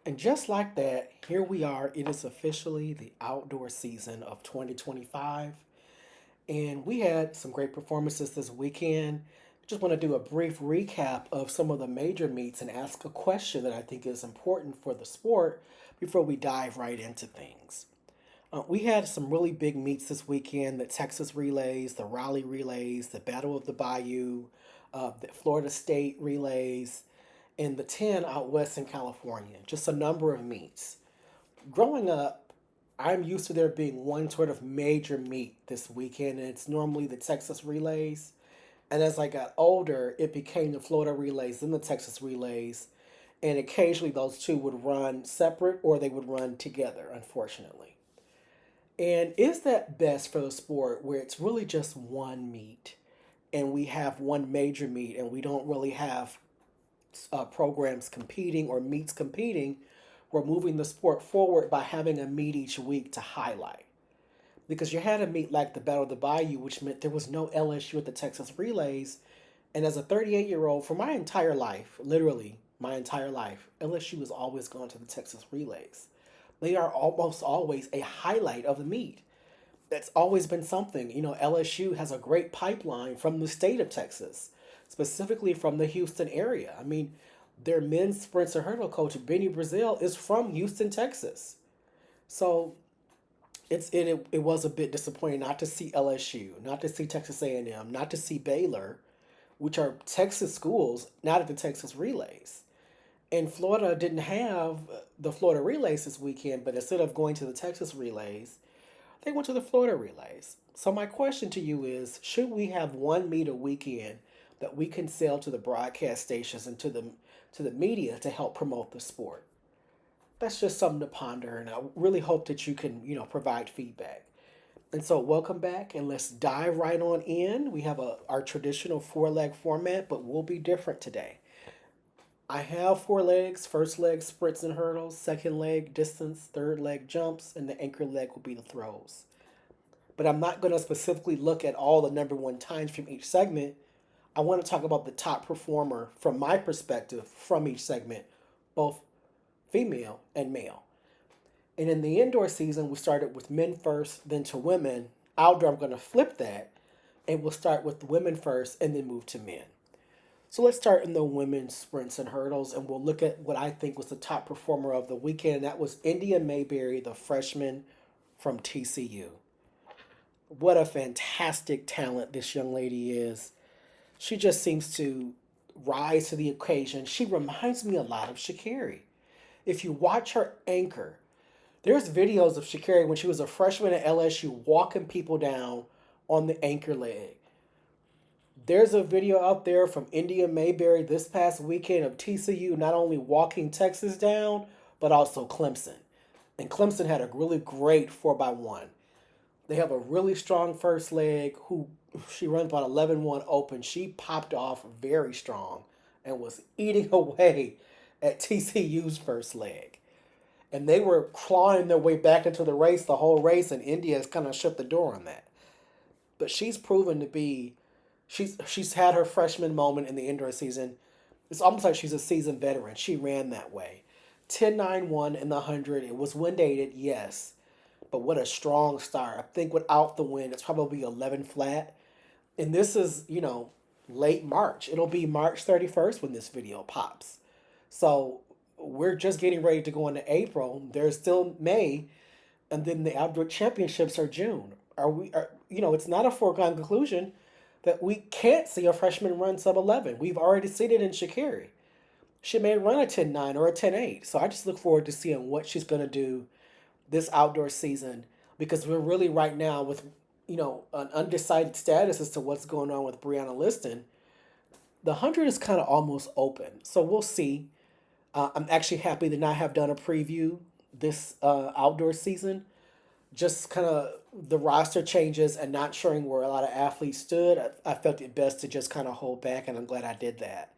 And just like that, here we are. It is officially the outdoor season of 2025. And we had some great performances this weekend. Just want to do a brief recap of some of the major meets and ask a question that I think is important for the sport before we dive right into things. We had some really big meets this weekend: the Texas relays, the Raleigh relays, the Battle of the Bayou, the Florida State relays, and the 10 out west in California. Just a number of meets. Growing up, I'm used to there being one sort of major meet this weekend, and it's normally the Texas relays. And as I got older, it became the Florida relays, then the Texas relays, and occasionally those two would run separate or they would run together, unfortunately. And is that best for the sport where it's really just one meet and we have one major meet and we don't really have programs competing or meets competing? We're moving the sport forward by having a meet each week to highlight. Because you had a meet like the Battle of the Bayou, which meant there was no LSU at the Texas Relays. And as a 38-year-old, for my entire life, literally my entire life, LSU has always gone to the Texas Relays. They are almost always a highlight of the meet. That's always been something. LSU has a great pipeline from the state of Texas, specifically from the Houston area. I mean, their men's sprints and hurdle coach, Benny Brazil, is from Houston, Texas. So it was a bit disappointing not to see LSU, not to see Texas A&M, not to see Baylor, which are Texas schools, not at the Texas Relays. And Florida didn't have the Florida Relays this weekend, but instead of going to the Texas Relays, they went to the Florida Relays. So my question to you is, should we have one meet a weekend that we can sell to the broadcast stations and to the media to help promote the sport? That's just something to ponder, and I really hope that you can, provide feedback. And so, welcome back, and let's dive right on in. We have our traditional four-leg format, but we'll be different today. I have four legs: first leg sprints and hurdles, second leg distance, third leg jumps, and the anchor leg will be the throws. But I'm not going to specifically look at all the number one times from each segment. I want to talk about the top performer from my perspective from each segment, both female and male. And in the indoor season, we started with men first, then to women. Outdoor, I'm going to flip that, and we'll start with women first and then move to men. So let's start in the women's sprints and hurdles, and we'll look at what I think was the top performer of the weekend. That was India Mayberry, the freshman from TCU. What a fantastic talent this young lady is. She just seems to rise to the occasion. She reminds me a lot of Sha'Carri. If you watch her anchor, there's videos of Sha'Carri when she was a freshman at LSU walking people down on the anchor leg. There's a video out there from India Mayberry this past weekend of TCU not only walking Texas down, but also Clemson. And Clemson had a really great 4x1. They have a really strong first leg who she runs about 11-1 open. She popped off very strong and was eating away at TCU's first leg. And they were clawing their way back into the race the whole race, and India has kind of shut the door on that. But she's proven to be, she's had her freshman moment in the indoor season. It's almost like she's a seasoned veteran. She ran that way. 10-9-1 in the 100. It was wind aided, yes. But what a strong start. I think without the wind, it's probably 11 flat. And this is, late March. It'll be March 31st when this video pops. So we're just getting ready to go into April. There's still May, and then the outdoor championships are June. It's not a foregone conclusion that we can't see a freshman run sub 11. We've already seen it in Sha'Carri. She may run a 10-9 or a 10-8. So I just look forward to seeing what she's going to do this outdoor season, because we're really right now with, an undecided status as to what's going on with Brianna Liston. The 100 is kind of almost open. So we'll see. I'm actually happy to not have done a preview this outdoor season. Just kind of the roster changes and not showing where a lot of athletes stood. I felt it best to just kind of hold back, and I'm glad I did that,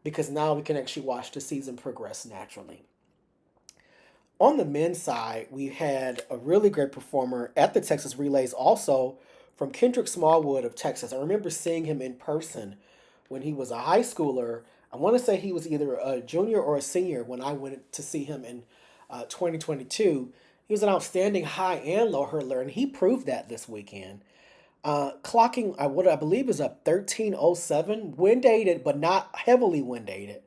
because now we can actually watch the season progress naturally. On the men's side, we had a really great performer at the Texas Relays also from Kendrick Smallwood of Texas. I remember seeing him in person when he was a high schooler I want to say he was either a junior or a senior when I went to see him in 2022. He was an outstanding high and low hurdler, and he proved that this weekend. Clocking what I believe is a 13:07, wind aided, but not heavily wind aided.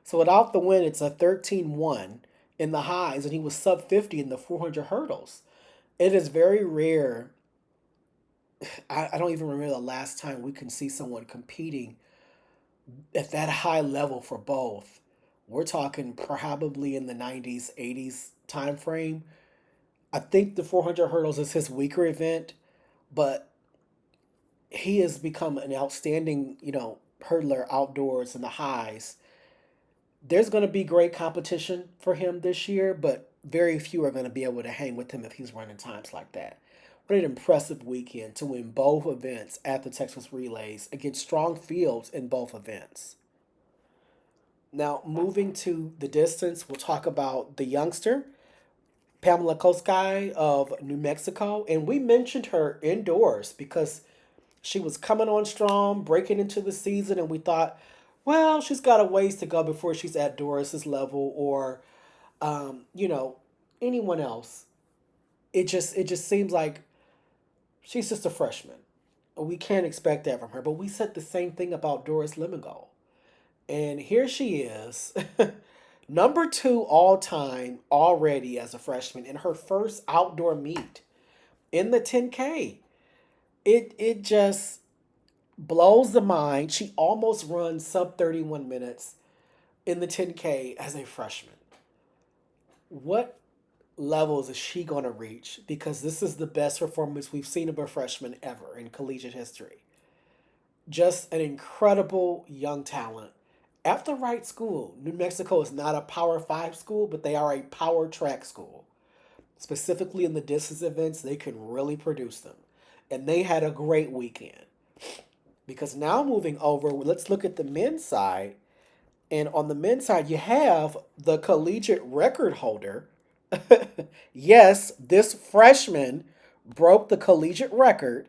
So without the wind, it's a 13:1 in the highs, and he was sub 50 in the 400 hurdles. It is very rare. I don't even remember the last time we can see someone competing at that high level for both. We're talking probably in the 90s, 80s time frame. I think the 400 hurdles is his weaker event, but he has become an outstanding, hurdler outdoors in the highs. There's going to be great competition for him this year, but very few are going to be able to hang with him if he's running times like that. What an impressive weekend to win both events at the Texas Relays against strong fields in both events. Now, moving to the distance, we'll talk about the youngster, Pamela Koskei of New Mexico. And we mentioned her indoors because she was coming on strong, breaking into the season, and we thought, well, she's got a ways to go before she's at Doris's level or, um, you know, anyone else. It just seems like she's just a freshman. We can't expect that from her. But we said the same thing about Doris Lemongold. And here she is, number two all time already as a freshman in her first outdoor meet in the 10K. It just blows the mind. She almost runs sub 31 minutes in the 10K as a freshman. What levels is she going to reach? Because this is the best performance we've seen of a freshman ever in collegiate history. Just an incredible young talent at the right school. New Mexico is not a Power 5 school, but they are a power track school. Specifically in the distance events, they can really produce them. And they had a great weekend. Because now moving over, let's look at the men's side. And on the men's side, you have the collegiate record holder. Yes, this freshman broke the collegiate record.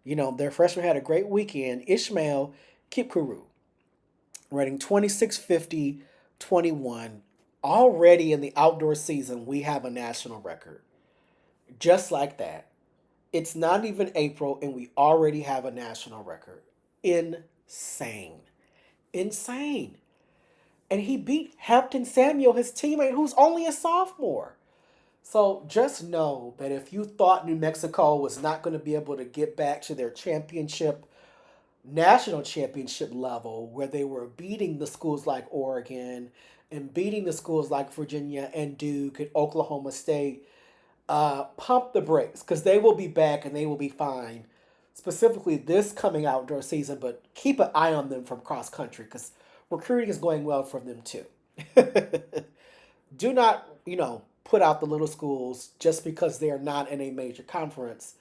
Their freshman had a great weekend. Ishmael Kipkuru, running 26:50:21. Already in the outdoor season, we have a national record. Just like that. It's not even April, and we already have a national record. Insane. Insane. And he beat Hampton Samuel, his teammate, who's only a sophomore. So just know that if you thought New Mexico was not going to be able to get back to their national championship level, where they were beating the schools like Oregon and beating the schools like Virginia and Duke and Oklahoma State, pump the brakes because they will be back and they will be fine. Specifically this coming outdoor season, but keep an eye on them from cross country because recruiting is going well for them too. Do not, put out the little schools just because they are not in a major conference,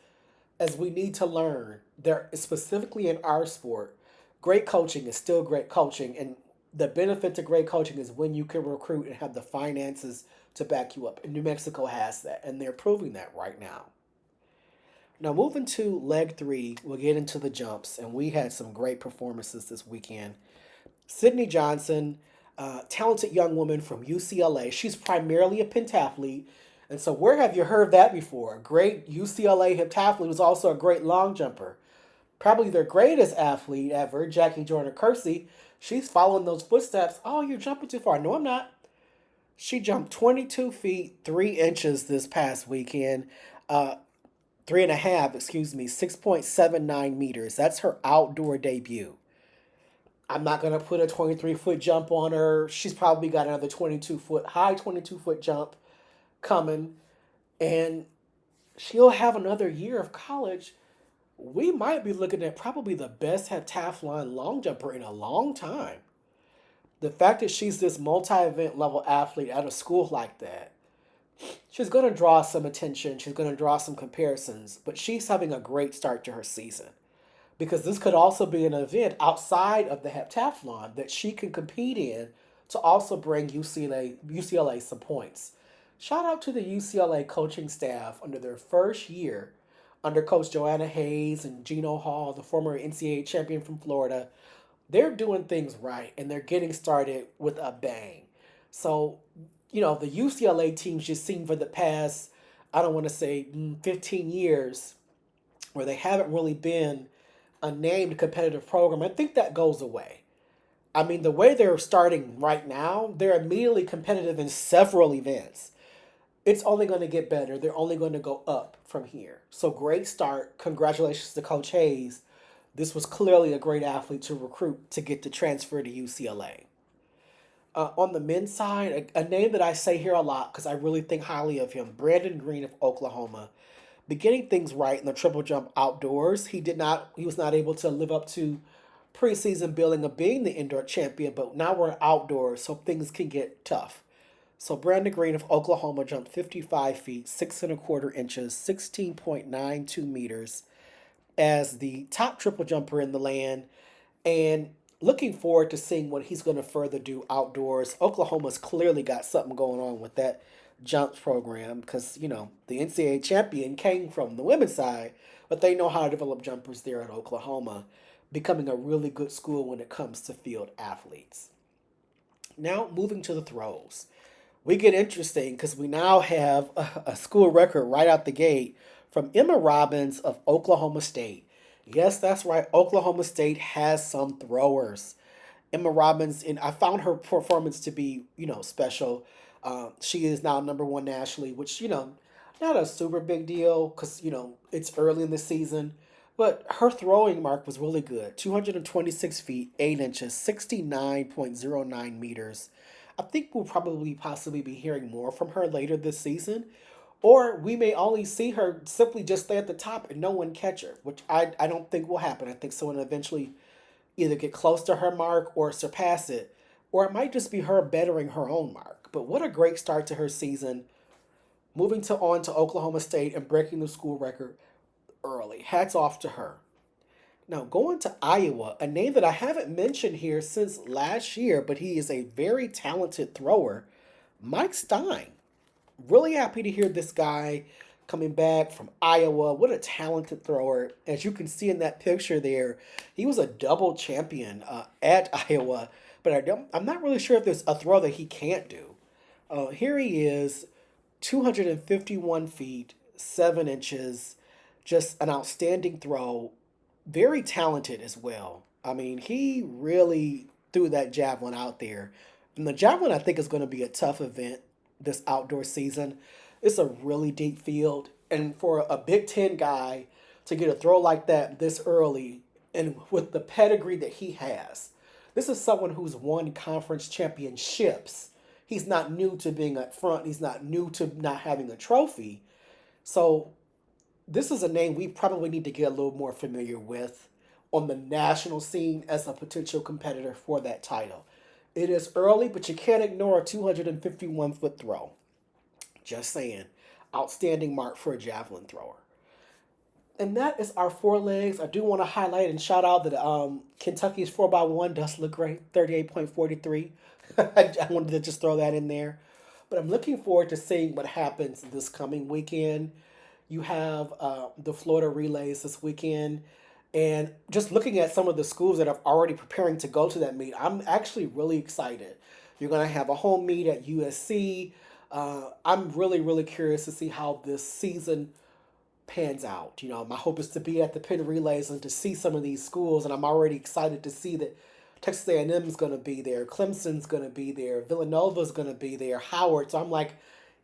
as we need to learn. There, specifically in our sport, great coaching is still great coaching, and the benefit to great coaching is when you can recruit and have the finances to back you up. And New Mexico has that, and they're proving that right now. Now, moving to leg three, we'll get into the jumps, and we had some great performances this weekend. Sydney Johnson, talented young woman from UCLA. She's primarily a pentathlete. And so, where have you heard that before? A great UCLA heptathlete was also a great long jumper. Probably their greatest athlete ever, Jackie Jordan Kersey. She's following those footsteps. Oh, you're jumping too far. No, I'm not. She jumped 22 feet, 3 inches this past weekend. Uh, Three and a half, excuse me, 6.79 meters. That's her outdoor debut. I'm not going to put a 23-foot jump on her. She's probably got another 22-foot jump coming. And she'll have another year of college. We might be looking at probably the best heptathlon long jumper in a long time. The fact that she's this multi-event level athlete at a school like that, she's going to draw some attention. She's going to draw some comparisons. But she's having a great start to her season, because this could also be an event outside of the heptathlon that she can compete in to also bring UCLA some points. Shout out to the UCLA coaching staff under their first year under Coach Joanna Hayes and Gino Hall, the former NCAA champion from Florida. they're doing things right and they're getting started with a bang. So, the UCLA teams just seem for the past, I don't want to say 15 years, where they haven't really been a named competitive program. I think that goes away. I mean, the way they're starting right now, they're immediately competitive in several events. It's only going to get better. They're only going to go up from here. So great start. Congratulations to Coach Hayes. This was clearly a great athlete to recruit to get to transfer to UCLA. On the men's side, a name that I say here a lot because I really think highly of him, Brandon Green of Oklahoma, beginning things right in the triple jump outdoors. He was not able to live up to preseason billing of being the indoor champion, but now we're outdoors, so things can get tough. So Brandon Green of Oklahoma jumped 55 feet, 6 1/4 inches, 16.92 meters as the top triple jumper in the land, and looking forward to seeing what he's going to further do outdoors. Oklahoma's clearly got something going on with that jumps program because, the NCAA champion came from the women's side, but they know how to develop jumpers there at Oklahoma, becoming a really good school when it comes to field athletes. Now, moving to the throws. We get interesting because we now have a school record right out the gate from Emma Robbins of Oklahoma State. Yes, that's right. Oklahoma State has some throwers. Emma Robbins, and I found her performance to be, special. She is now number one nationally, which, not a super big deal because, it's early in the season. But her throwing mark was really good 226 feet, 8 inches, 69.09 meters. I think we'll probably possibly be hearing more from her later this season. Or we may only see her simply just stay at the top and no one catch her, which I don't think will happen. I think someone eventually either get close to her mark or surpass it, or it might just be her bettering her own mark. But what a great start to her season, moving on to Oklahoma State and breaking the school record early. Hats off to her. Now, going to Iowa, a name that I haven't mentioned here since last year, but he is a very talented thrower, Mike Stein. Really happy to hear this guy coming back from Iowa. What a talented thrower. As you can see in that picture there, he was a double champion at Iowa, but I'm not really sure if there's a throw that he can't do. Here he is, 251 feet, 7 inches, just an outstanding throw. Very talented as well. I mean, he really threw that javelin out there. And the javelin, I think, is going to be a tough event this outdoor season. It's a really deep field. And for a Big Ten guy to get a throw like that this early and with the pedigree that he has, this is someone who's won conference championships. He's not new to being up front, he's not new to not having a trophy. So this is a name we probably need to get a little more familiar with on the national scene as a potential competitor for that title. It is early, but you can't ignore a 251-foot throw. Just saying. Outstanding mark for a javelin thrower. And that is our four legs. I do want to highlight and shout out that Kentucky's 4x1 does look great, 38.43. I wanted to just throw that in there. But I'm looking forward to seeing what happens this coming weekend. You have the Florida relays this weekend. And just looking at some of the schools that are already preparing to go to that meet, I'm actually really excited. You're going to have a home meet at USC. I'm really, really curious to see how this season pans out. My hope is to be at the Penn Relays and to see some of these schools, and I'm already excited to see that Texas A&M is going to be there, Clemson's going to be there, Villanova's going to be there, Howard. So I'm like,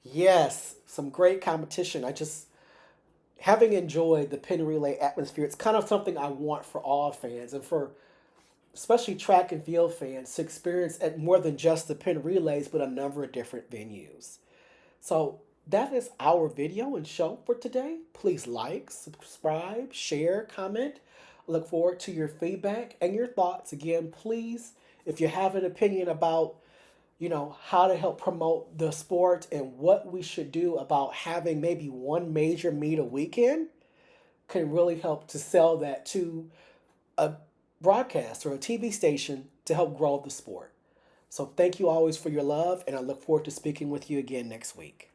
yes, some great competition. I just having enjoyed the Penn Relay atmosphere, it's kind of something I want for all fans and for especially track and field fans to experience at more than just the Penn Relays, but a number of different venues. So that is our video and show for today. Please like, subscribe, share, comment. Look forward to your feedback and your thoughts. Again, please, if you have an opinion about how to help promote the sport and what we should do about having maybe one major meet a weekend, can really help to sell that to a broadcast or a TV station to help grow the sport. So thank you always for your love, and I look forward to speaking with you again next week.